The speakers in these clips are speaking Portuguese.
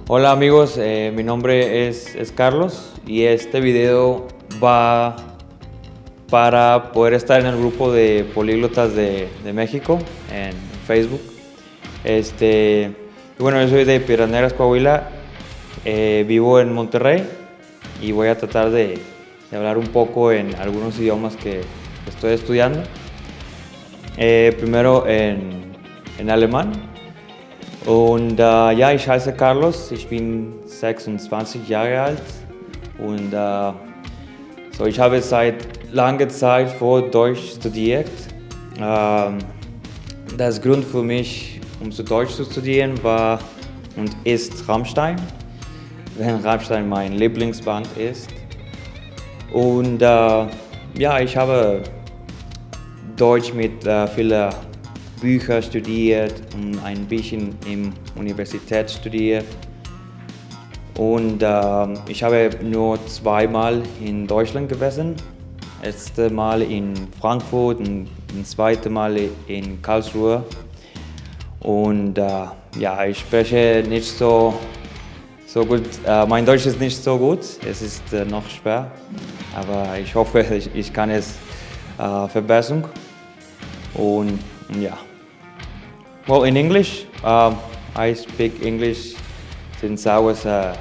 Hola amigos, mi nombre es Carlos y este video va para poder estar en el grupo de políglotas de México en Facebook. Bueno, yo soy de Piedras Negras, Coahuila, vivo en Monterrey y voy a tratar de hablar un poco en algunos idiomas que estoy estudiando. Primero en alemán. Und ja, ich heiße Carlos, ich bin 26 Jahre alt und ich habe seit langer Zeit vor Deutsch studiert. Das Grund für mich, zu Deutsch zu studieren, war und ist Rammstein, wenn Rammstein mein Lieblingsband ist. Und ja, ich habe Deutsch mit vielen Büchern studiert und ein bisschen in der Universität studiert. Und ich habe nur zweimal in Deutschland gewesen. Das erste Mal in Frankfurt und das zweite Mal in Karlsruhe. Und ja, ich spreche nicht so gut. Mein Deutsch ist nicht so gut, es ist noch schwer. Aber ich hoffe, ich kann es verbessern. Und yeah. Well, in English, I speak English since I was a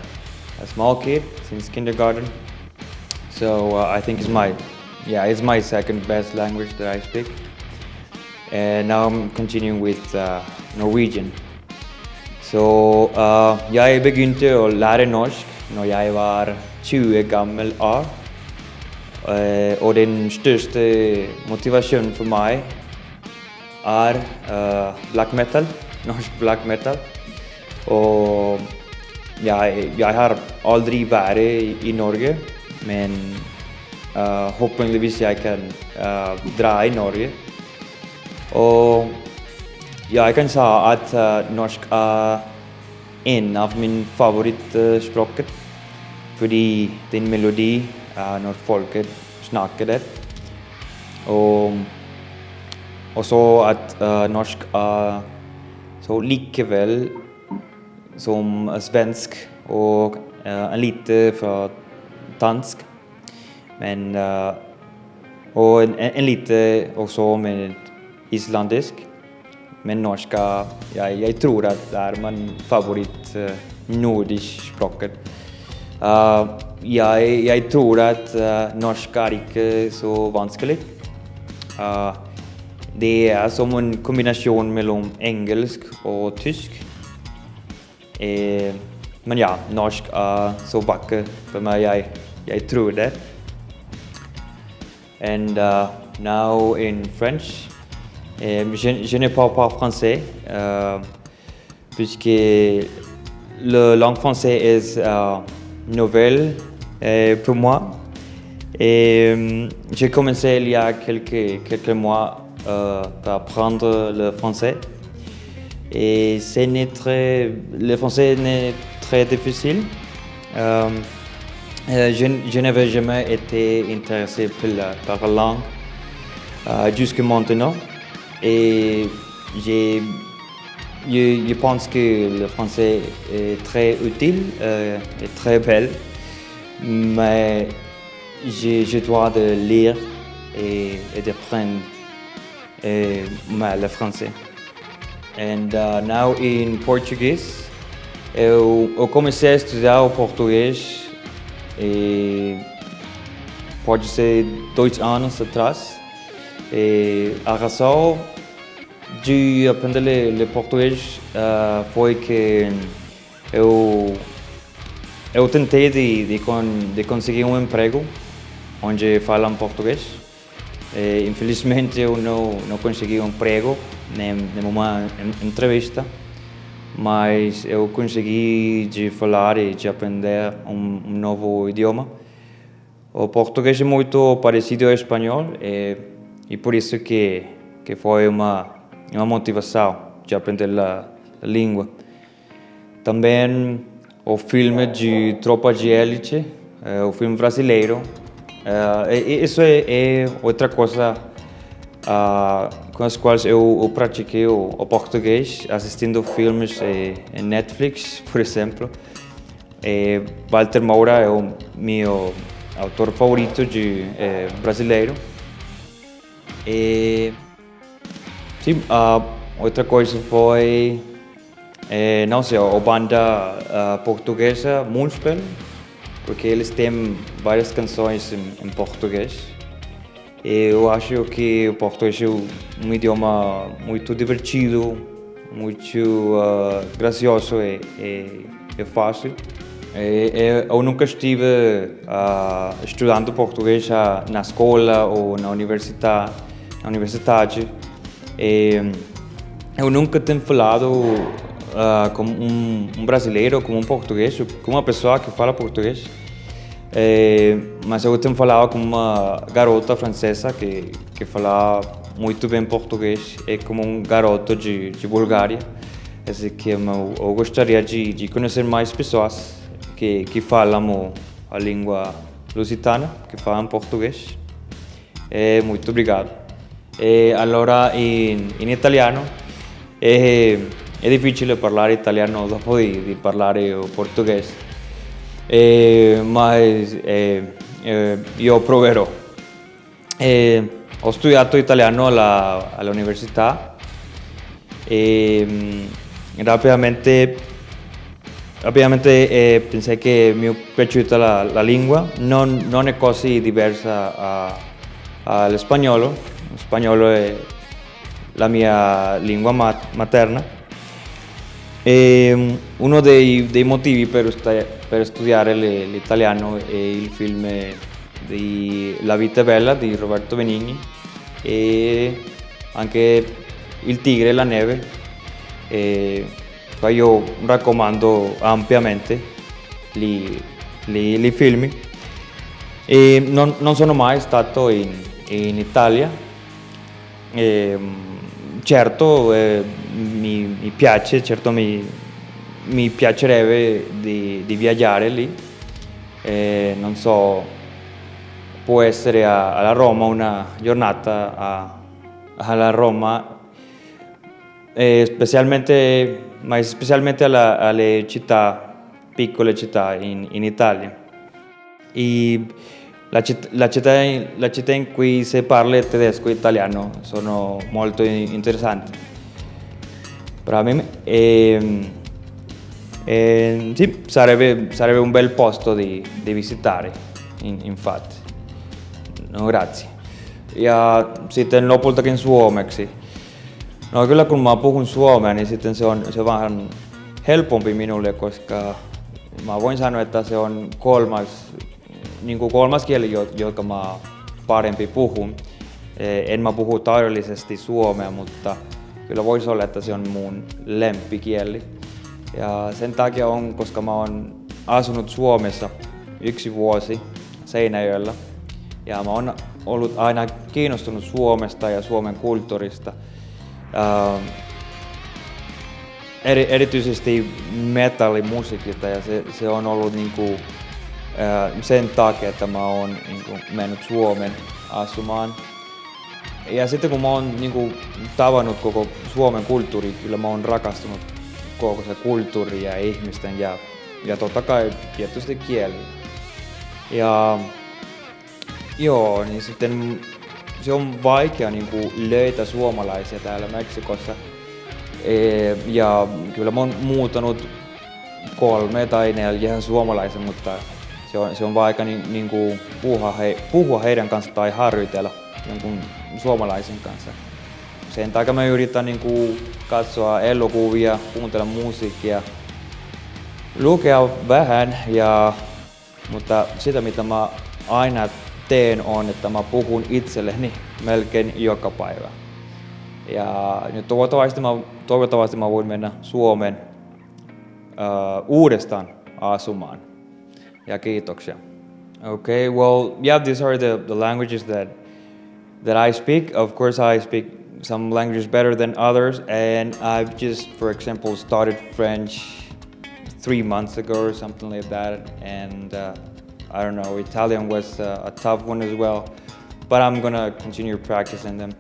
small kid, since kindergarten. So I think it's my second best language that I speak. And now I'm continuing with Norwegian. Så jeg begynte å lære norsk når jeg var 20 gammel år. Og den største motivasjonen for meg black metal, norsk black metal. Og jeg har aldri vært i Norge, men håpeligvis jeg kan dra i Norge. Og jeg kan si at norsk en av mine favorittspråk, fordi den melodi når folket snakker det. Og så at norsk så likevel som svensk og en lite fra dansk, men og en lite også med islandisk, men norsk jeg tror at det er min favoritt nordisk språk. Jeg tror at norsk er ikke så vanskelig. Det er som en kombinasjon mellom engelsk og tysk. Men ja, norsk er så vakker for meg, jeg tror det. And now in French, je ne parle pas français, puisque la langue française est nouvelle pour moi. J'ai commencé il y a quelques mois à apprendre le français. Et le français n'est très difficile. Je n'avais jamais été intéressé par la langue jusqu'à maintenant. Et je pense que le français est très utile et très belle. Mais je dois de lire et d'apprendre le français. And now in Portuguese, eu comecei a estudar o português pode ser 2 anos atrás. A razão de aprender o português foi que eu tentei de conseguir emprego onde falam português. Infelizmente eu não consegui emprego numa entrevista, mas eu consegui de falar e de aprender novo idioma. O português é muito parecido ao espanhol e por isso que foi uma motivação de aprender a língua. Também o filme de Tropa de Elite, o filme brasileiro. Isso é outra coisa com as quais eu pratiquei o português assistindo filmes em Netflix, por exemplo. Walter Moura é o meu autor favorito brasileiro. Sim, outra coisa foi, não sei, a banda portuguesa Moonspell, porque eles têm várias canções em português. Eu acho que o português é um idioma muito divertido, muito gracioso e fácil. Eu nunca estive estudando português na escola ou na universidade. Eu nunca tenho falado com um brasileiro, com um português, com uma pessoa que fala português. Mas eu tenho falado com uma garota francesa que fala muito bem português, é como um garoto de Bulgária. Assim que eu gostaria de conhecer mais pessoas que falam a língua lusitana, que falam português. Muito obrigado. Allora in italiano è difficile parlare italiano dopo di parlare portoghese, ma io proverò. Ho studiato italiano all'università e rapidamente pensai che mi è piaciuta la lingua, non è così diversa dall'espagnolo. Lo spagnolo è la mia lingua materna. E uno dei motivi per studiare l'italiano è il film di La vita è bella di Roberto Benigni e anche Il tigre e la neve. Poi io raccomando ampiamente i film. E non sono mai stato in Italia. Certo mi piace, certo mi piacerebbe di viaggiare lì, non so, può essere alla Roma una giornata alla Roma, specialmente alle città, piccole città in Italia. La città in cui si parla tedesco e italiano sono molto interessanti per me. Sì, sarebbe un bel posto di visitare, infatti. No, grazie. Ja sitten lopultakin suomeksi. No kyllä kun mä puhun suomea, niin sitten se on vähän helpompi minulle, koska mä voin sanoa, että se on kolmas kieli, joka mä parempi puhun. En mä puhu täydellisesti suomea, mutta kyllä voisi olla, että se on mun lempikieli. Ja sen takia koska mä oon asunut Suomessa 1 vuosi Seinäjoella. Ja mä oon ollut aina kiinnostunut Suomesta ja Suomen kulttuurista. Erityisesti metallimusiikista, ja se on ollut sen takia, että mä oon mennyt Suomen asumaan. Ja sitten kun mä oon tavannut koko Suomen kulttuuri, kyllä mä oon rakastunut koko se kulttuuri ja ihmisten ja totta kai tietysti kieli. Ja joo, niin sitten se on vaikea löytää suomalaisia täällä Meksikossa. Ja kyllä mä oon muuttanut 3 tai 4 suomalaisen, mutta se on vaikea puhua heidän kanssa tai harjoitella jonkun suomalaisen kanssa. Sen takia mä yritän katsoa elokuvia, kuuntella musiikkia, lukea vähän, mutta sitä mitä mä aina teen on, että mä puhun itselleni melkein joka päivä. Ja nyt toivottavasti mä voin mennä Suomeen uudestaan asumaan. Ja kiitoksia. Okay, well, yeah, these are the languages that I speak. Of course, I speak some languages better than others, and I've just, for example, started French 3 months ago or something like that, and I don't know, Italian was a tough one as well, but I'm gonna continue practicing them.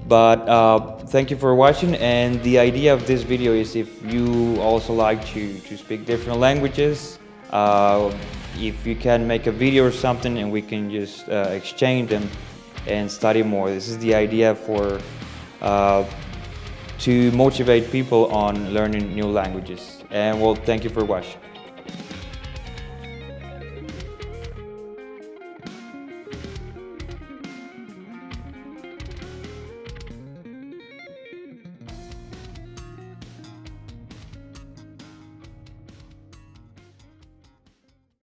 But thank you for watching, and the idea of this video is if you also like to speak different languages, if you can make a video or something and we can just exchange them and study more. This is the idea for to motivate people on learning new languages. And well, thank you for watching.